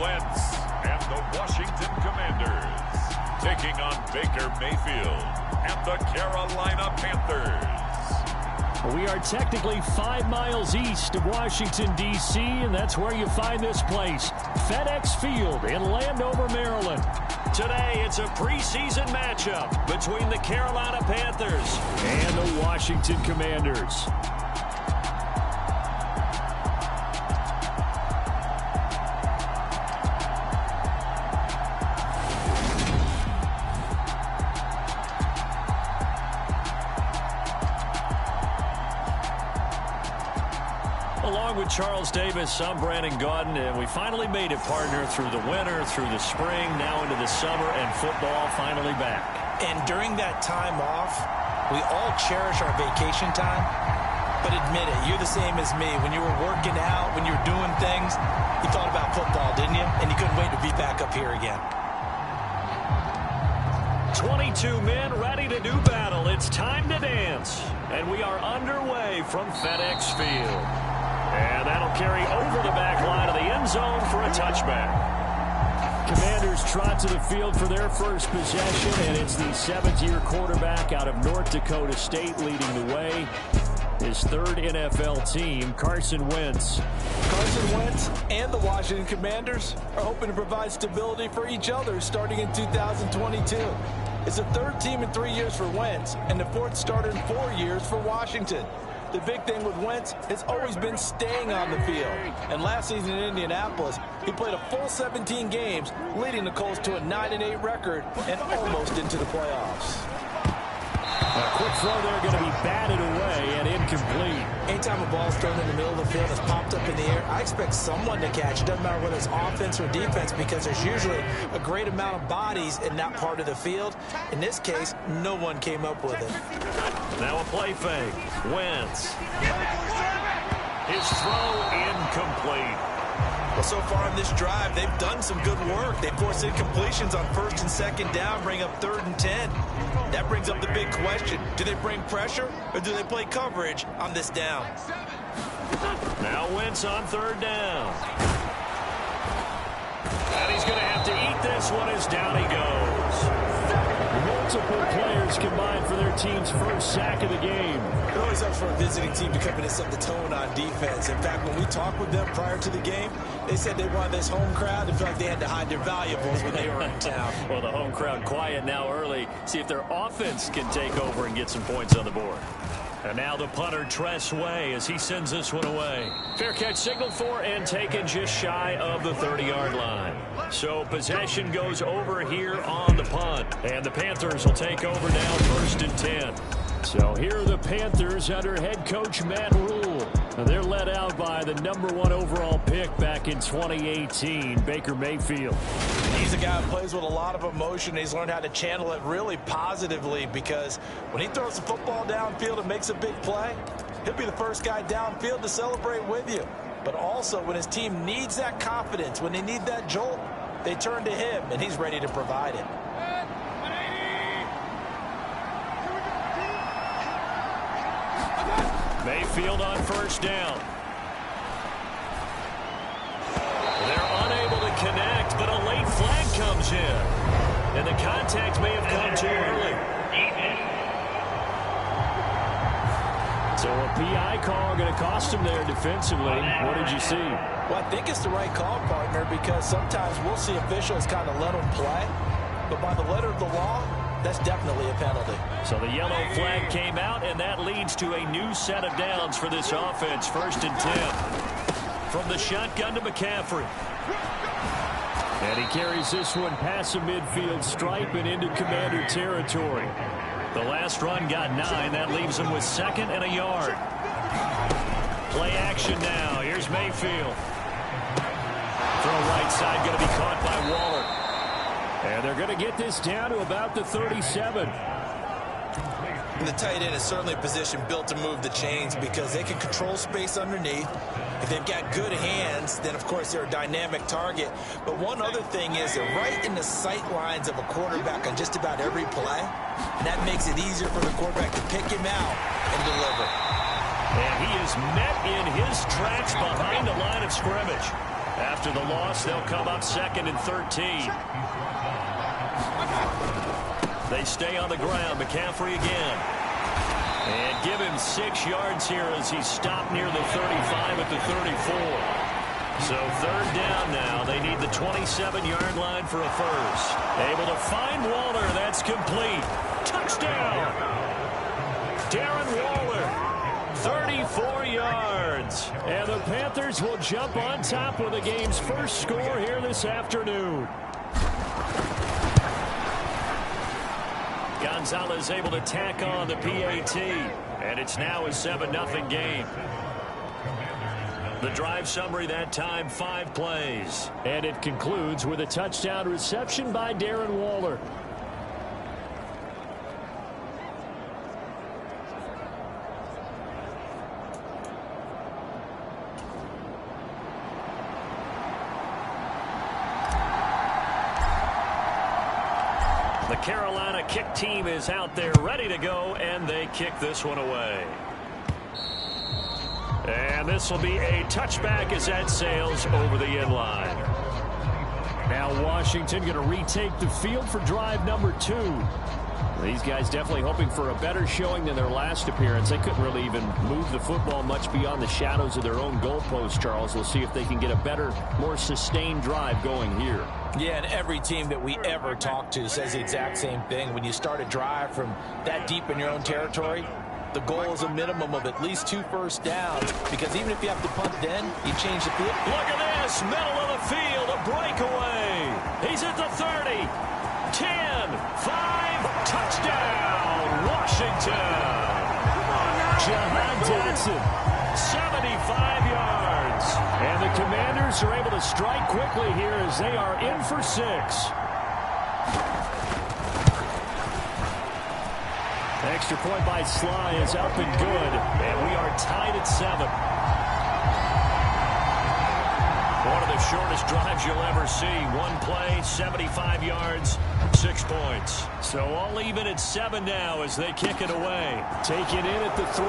Wentz and the Washington Commanders taking on Baker Mayfield and the Carolina Panthers. We are technically 5 miles east of Washington, D.C., and that's where you find this place, FedEx Field in Landover, Maryland. Today, it's a preseason matchup between the Carolina Panthers and the Washington Commanders. Along with Charles Davis, I'm Brandon Gaudin, and we finally made it, partner, through the winter, through the spring, now into the summer, and football finally back. And during that time off, we all cherish our vacation time. But admit it, you're the same as me. When you were working out, when you were doing things, you thought about football, didn't you? And you couldn't wait to be back up here again. 22 men ready to do battle. It's time to dance. And we are underway from FedEx Field. And that'll carry over the back line of the end zone for a touchback. Commanders trot to the field for their first possession, and it's the 7th-year quarterback out of North Dakota State leading the way. His third NFL team, Carson Wentz. Carson Wentz and the Washington Commanders are hoping to provide stability for each other starting in 2022. It's the third team in 3 years for Wentz and the fourth starter in 4 years for Washington. The big thing with Wentz has always been staying on the field. And last season in Indianapolis, he played a full 17 games, leading the Colts to a 9-8 record and almost into the playoffs. A quick throw there, going to be batted away and incomplete. Anytime a ball's thrown in the middle of the field, it's popped up in the air, I expect someone to catch. It doesn't matter whether it's offense or defense, because there's usually a great amount of bodies in that part of the field. In this case, no one came up with it. Now a play fake. Wentz. His throw incomplete. Well, so far in this drive, they've done some good work. They forced incompletions on 1st and 2nd down, bring up 3rd and 10. That brings up the big question. Do they bring pressure or do they play coverage on this down? Now Wentz on 3rd down. And he's going to have to eat this one as down he goes. Multiple players combined for their team's first sack of the game. It always helps for a visiting team to come in and set the tone on defense. In fact, when we talked with them prior to the game, they said they wanted this home crowd to feel like they had to hide their valuables when they were in town. Well, the home crowd quiet now early. See if their offense can take over and get some points on the board. And now the punter, Tress Way, as he sends this one away. Fair catch signaled for and taken just shy of the 30-yard line. So possession goes over here on the punt. And the Panthers will take over now 1st and 10. So here are the Panthers under head coach Matt Rule. They're led out by the #1 overall pick back in 2018, Baker Mayfield. He's a guy who plays with a lot of emotion. He's learned how to channel it really positively, because when he throws the football downfield and makes a big play, he'll be the first guy downfield to celebrate with you. But also when his team needs that confidence, when they need that jolt, they turn to him, and he's ready to provide it. Mayfield on 1st down. They're unable to connect, but a late flag comes in. And the contact may have come too early. So a PI call going to cost him there defensively. What did you see? Well, I think it's the right call, partner, because sometimes we'll see officials kind of let them play. But by the letter of the law, that's definitely a penalty. So the yellow flag came out, and that leads to a new set of downs for this offense. 1st and 10. From the shotgun to McCaffrey. And he carries this one past the midfield stripe and into Commander territory. The last run got 9. That leaves him with 2nd and a yard. Play action now. Here's Mayfield. Throw right side, going to be caught by Waller. And they're going to get this down to about the 37. And the tight end is certainly a position built to move the chains, because they can control space underneath. If they've got good hands, then of course they're a dynamic target. But one other thing is they're right in the sight lines of a quarterback on just about every play. And that makes it easier for the quarterback to pick him out and deliver. And he is met in his tracks behind the line of scrimmage. After the loss, they'll come up 2nd and 13. They stay on the ground. McCaffrey again. And give him 6 yards here as he's stopped near the 35 at the 34. So 3rd down now. They need the 27-yard line for a first. Able to find Waller. That's complete. Touchdown. Darren Waller. 34 yards. And the Panthers will jump on top with the game's first score here this afternoon. Gonzalez able to tack on the PAT. And it's now a 7-0 game. The drive summary that time, 5 plays. And it concludes with a touchdown reception by Darren Waller. The Carolina kick team is out there ready to go, and they kick this one away. And this will be a touchback as that sails over the end line. Now Washington going to retake the field for drive number 2. These guys definitely hoping for a better showing than their last appearance. They couldn't really even move the football much beyond the shadows of their own goalpost, Charles. We'll see if they can get a better, more sustained drive going here. Yeah, and every team that we ever talk to says the exact same thing. When you start a drive from that deep in your own territory, the goal is a minimum of at least 2 first downs, because even if you have to punt then, you change the field. Look at this, middle of the field, a breakaway. He's at the 30, 10, 5, touchdown, Washington. Jahan Dotson, 75 yards. And the Commanders are able to strike quickly here as they are in for 6. Extra point by Sly is up and good, and we are tied at 7. One of the shortest drives you'll ever see. 1 play, 75 yards, 6 points. So all even at 7 now as they kick it away. Take it in at the 3.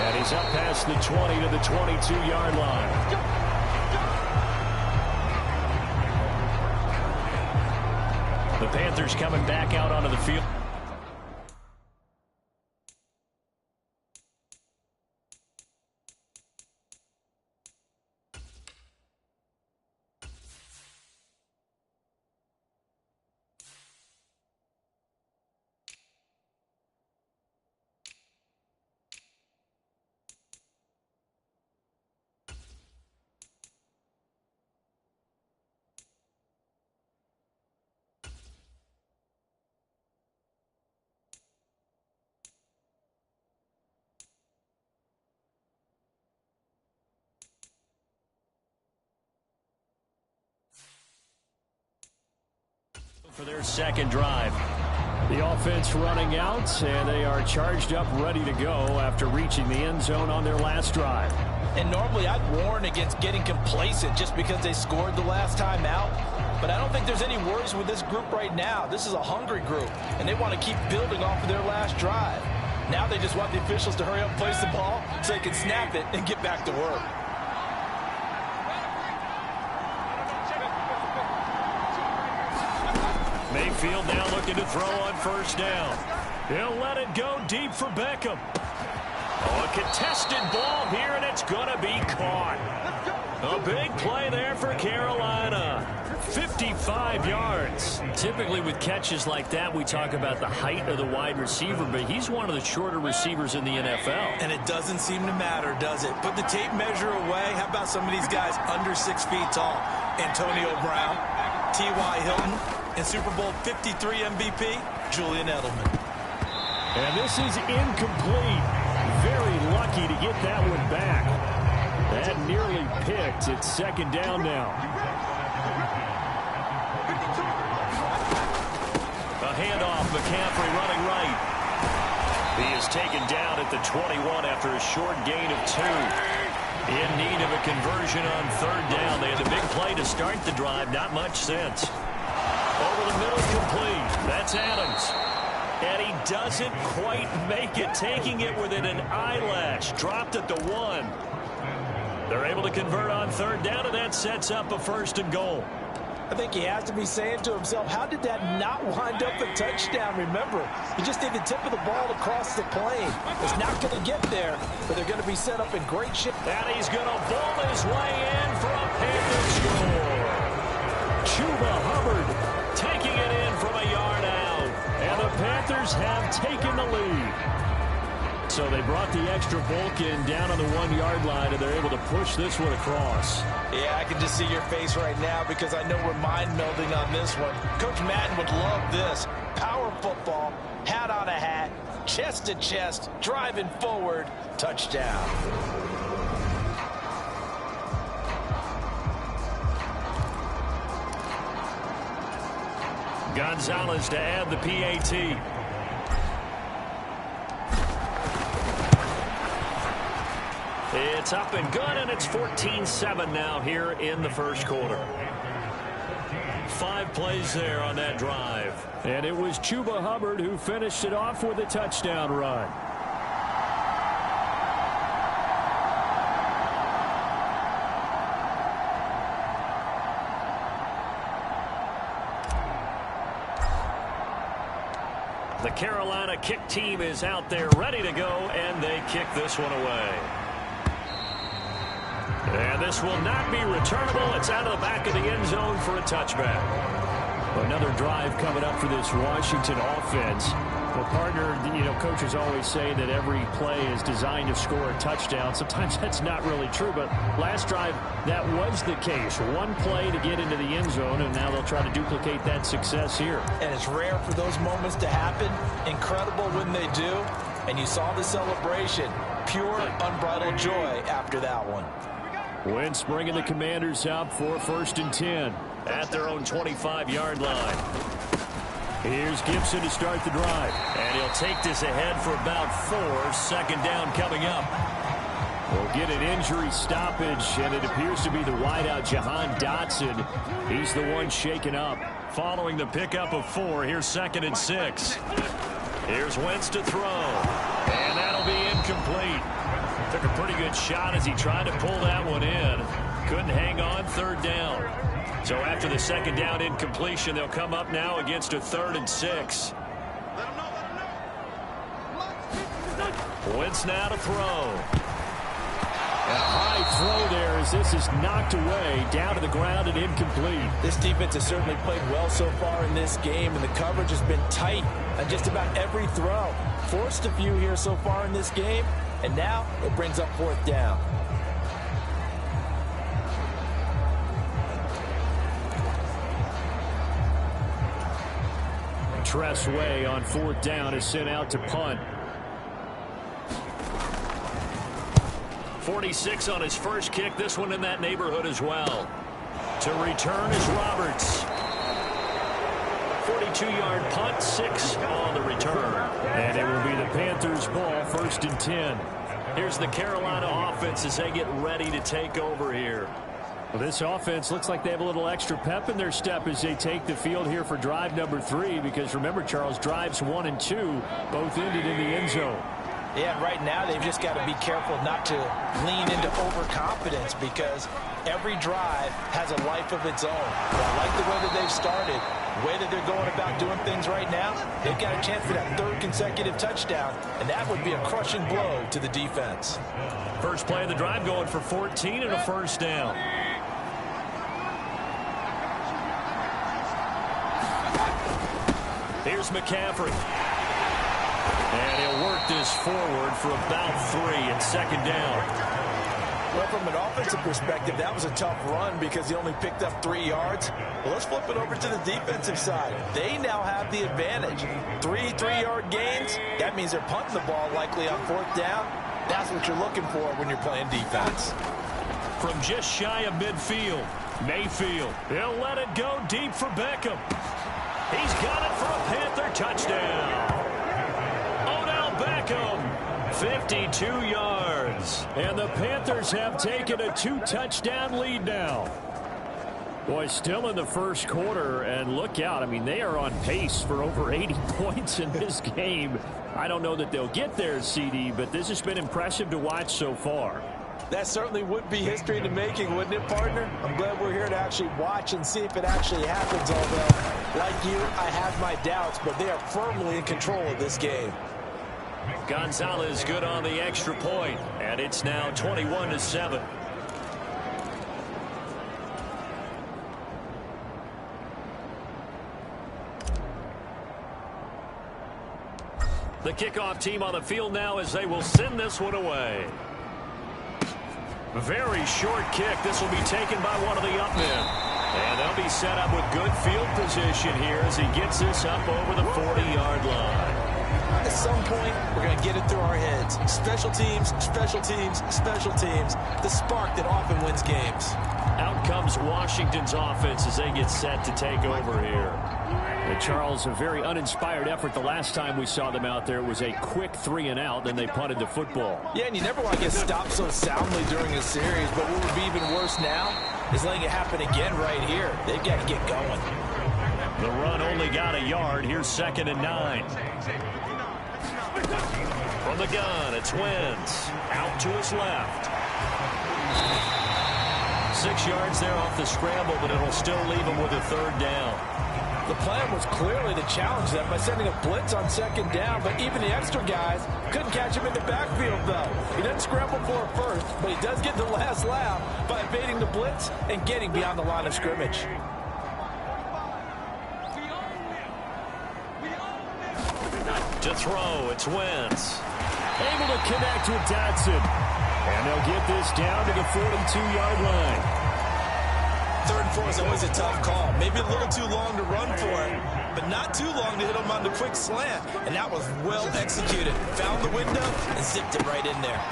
And he's up past the 20 to the 22-yard line. The Panthers coming back out onto the field. For their second drive. The offense running out, and they are charged up, ready to go after reaching the end zone on their last drive. And normally I'd warn against getting complacent just because they scored the last time out. But I don't think there's any worries with this group right now. This is a hungry group, and they want to keep building off of their last drive. Now they just want the officials to hurry up and place the ball so they can snap it and get back to work. Mayfield now looking to throw on first down. He'll let it go deep for Beckham. Oh, a contested ball here, and it's going to be caught. A big play there for Carolina. 55 yards. Typically with catches like that, we talk about the height of the wide receiver, but he's one of the shorter receivers in the NFL. And it doesn't seem to matter, does it? Put the tape measure away. How about some of these guys under 6 feet tall? Antonio Brown, T.Y. Hilton, and Super Bowl 53 MVP, Julian Edelman. And this is incomplete. Very lucky to get that one back. That nearly picked. It's second down now. A handoff, McCaffrey running right. He is taken down at the 21 after a short gain of 2. In need of a conversion on third down. They had a big play to start the drive, not much since. Over the middle, complete. That's Adams. And he doesn't quite make it, taking it within an eyelash. Dropped at the 1. They're able to convert on third down, and that sets up a 1st and goal. I think he has to be saying to himself, how did that not wind up a touchdown? Remember, he just need the tip of the ball across the plane. It's not going to get there, but they're going to be set up in great shape. And he's going to bowl his way in for a Panther score. Chuba Hubbard taking it in from a yard out. And the Panthers have taken the lead. So they brought the extra bulk in down on the 1-yard line, and they're able to push this one across. Yeah, I can just see your face right now because I know we're mind-melding on this one. Coach Madden would love this. Power football, hat on a hat, chest to chest, driving forward, touchdown. Gonzalez to add the PAT. It's up and good, and it's 14-7 now here in the first quarter. 5 plays there on that drive. And it was Chuba Hubbard who finished it off with a touchdown run. The Carolina kick team is out there ready to go, and they kick this one away. And this will not be returnable. It's out of the back of the end zone for a touchback. Another drive coming up for this Washington offense. Well, partner, you know, coaches always say that every play is designed to score a touchdown. Sometimes that's not really true, but last drive, that was the case. One play to get into the end zone, and now they'll try to duplicate that success here. And it's rare for those moments to happen. Incredible when they do. And you saw the celebration. Pure, unbridled joy after that one. Wentz bringing the Commanders up for 1st and 10 at their own 25-yard line. Here's Gibson to start the drive. And he'll take this ahead for about 4. 2nd down coming up. We'll get an injury stoppage, and it appears to be the wideout, Jahan Dotson. He's the one shaken up. Following the pickup of 4, here's 2nd and 6. Here's Wentz to throw. And that'll be incomplete. Took a pretty good shot as he tried to pull that one in. Couldn't hang on 3rd down. So after the 2nd down incompletion, they'll come up now against a 3rd and 6. Wentz now to throw. A high throw there as this is knocked away, down to the ground and incomplete. This defense has certainly played well so far in this game, and the coverage has been tight on just about every throw. Forced a few here so far in this game, and now it brings up 4th down. Tress Way on 4th down is sent out to punt. 46 on his first kick. This one in that neighborhood as well. To return is Roberts. 42-yard punt, 6 on the return. And it will be the Panthers' ball, 1st and 10. Here's the Carolina offense as they get ready to take over here. Well, this offense looks like they have a little extra pep in their step as they take the field here for drive number 3, because remember, Charles, drives 1 and 2 both ended in the end zone. Yeah, right now they've just got to be careful not to lean into overconfidence, because every drive has a life of its own. But I like the way that they've started, the way that they're going about doing things right now. They've got a chance for that 3rd consecutive touchdown, and that would be a crushing blow to the defense. First play of the drive going for 14 and a 1st down. Here's McCaffrey. And he'll work this forward for about 3 and 2nd down. Well, from an offensive perspective, that was a tough run because he only picked up 3 yards. Well, let's flip it over to the defensive side. They now have the advantage. 3 3-yard gains. That means they're punting the ball likely on 4th down. That's what you're looking for when you're playing defense. From just shy of midfield, Mayfield. He'll let it go deep for Beckham. He's got it for a Panther touchdown. Odell Beckham, 52 yards. And the Panthers have taken a 2-touchdown lead now. Boy, still in the first quarter, and look out. I mean, they are on pace for over 80 points in this game. I don't know that they'll get there, CD, but this has been impressive to watch so far. That certainly would be history in the making, wouldn't it, partner? I'm glad we're here to actually watch and see if it actually happens, although, like you, I have my doubts, but they are firmly in control of this game. Gonzalez good on the extra point, and it's now 21-7. The kickoff team on the field now as they will send this one away. Very short kick. This will be taken by one of the up men. And they'll be set up with good field position here as he gets this up over the 40-yard line. At some point, we're going to get it through our heads. Special teams, special teams, special teams. The spark that often wins games. Out comes Washington's offense as they get set to take over here. And Charles, a very uninspired effort. The last time we saw them out there was a quick 3-and-out, then they punted the football. Yeah, and you never want to get stopped so soundly during a series, but what would be even worse now is letting it happen again right here. They've got to get going. The run only got a yard. Here's 2nd and 9. From the gun, it's Wentz. Out to his left. 6 yards there off the scramble, but it'll still leave him with a 3rd down. The plan was clearly to challenge them by sending a blitz on 2nd down, but even the extra guys couldn't catch him in the backfield, though. He doesn't scramble for a first, but he does get the last laugh by evading the blitz and getting beyond the line of scrimmage. To throw, it's Wentz. Able to connect with Dotson. And they'll get this down to the 42-yard line. 3rd and 4 is always a tough call. Maybe a little too long to run for it, but not too long to hit him on the quick slant. And that was well executed. Found the window and zipped it right in there.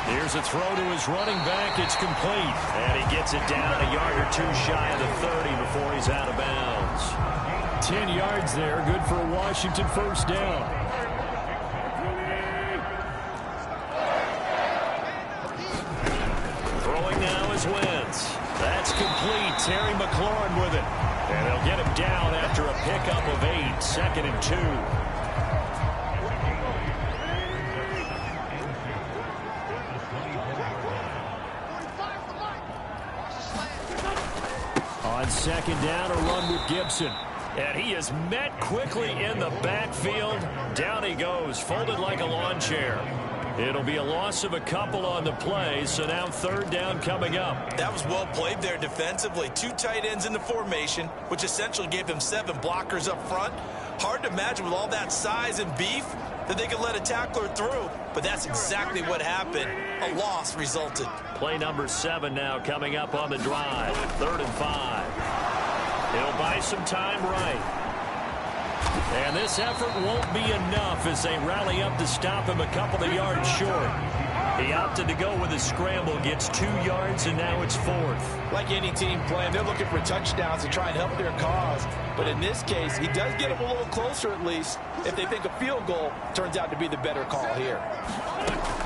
Here's a throw to his running back. It's complete. And he gets it down a yard or 2 shy of the 30 before he's out of bounds. 10 yards there. Good for a Washington 1st down. Throwing now is Wentz. That's complete. Terry McLaurin with it. And they'll get him down after a pickup of 8. 2nd and 2. On 2nd down, a run with Gibson. And he is met quickly in the backfield. Down he goes, folded like a lawn chair. It'll be a loss of a couple on the play, so now 3rd down coming up. That was well played there defensively. 2 tight ends in the formation, which essentially gave them 7 blockers up front. Hard to imagine with all that size and beef that they could let a tackler through, but that's exactly what happened. A loss resulted. Play number 7 now coming up on the drive. 3rd and 5. He'll buy some time right. And this effort won't be enough as they rally up to stop him a couple of yards short. He opted to go with a scramble, gets 2 yards, and now it's 4th. Like any team playing, they're looking for touchdowns to try and help their cause. But in this case, he does get them a little closer at least if they think a field goal turns out to be the better call here.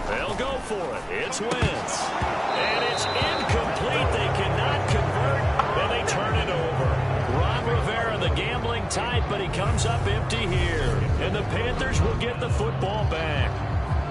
They'll go for it. It's Wentz. And it's incomplete. They cannot convert, and they turn it over. Ron Rivera, the gambling type, but he comes up empty here. And the Panthers will get the football back.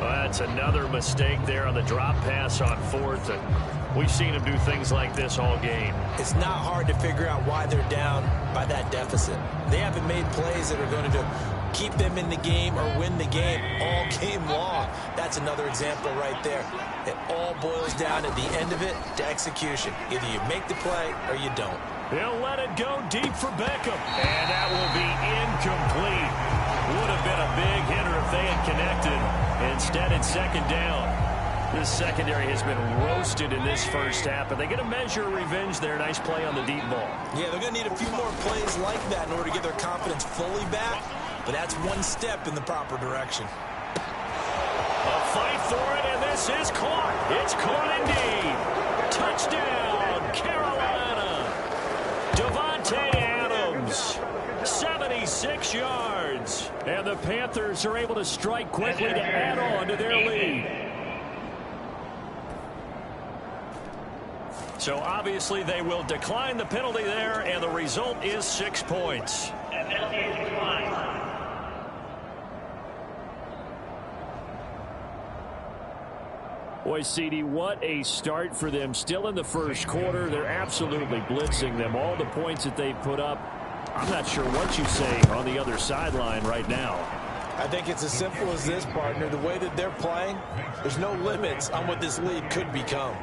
Well, that's another mistake there on the drop pass on 4th. And we've seen him do things like this all game. It's not hard to figure out why they're down by that deficit. They haven't made plays that are going to keep them in the game or win the game all game long. That's another example right there. It all boils down at the end of it to execution. Either you make the play or you don't. They'll let it go deep for Beckham. And that will be incomplete. Would have been a big hitter if they had connected. Instead, it's 2nd down. This secondary has been roasted in this 1st half, but they get a measure of revenge there. Nice play on the deep ball. Yeah, they're going to need a few more plays like that in order to get their confidence fully back, but that's one step in the proper direction. A fight for it, and this is caught. It's caught indeed. Touchdown, Carolina. Devontae Adams, 76 yards. And the Panthers are able to strike quickly to add on to their lead. So obviously they will decline the penalty there, and the result is 6 points. Boy, CD, what a start for them. Still in the first quarter. They're absolutely blitzing them. All the points that they put up, I'm not sure what you say on the other sideline right now. I think it's as simple as this, partner. The way that they're playing, there's no limits on what this lead could become.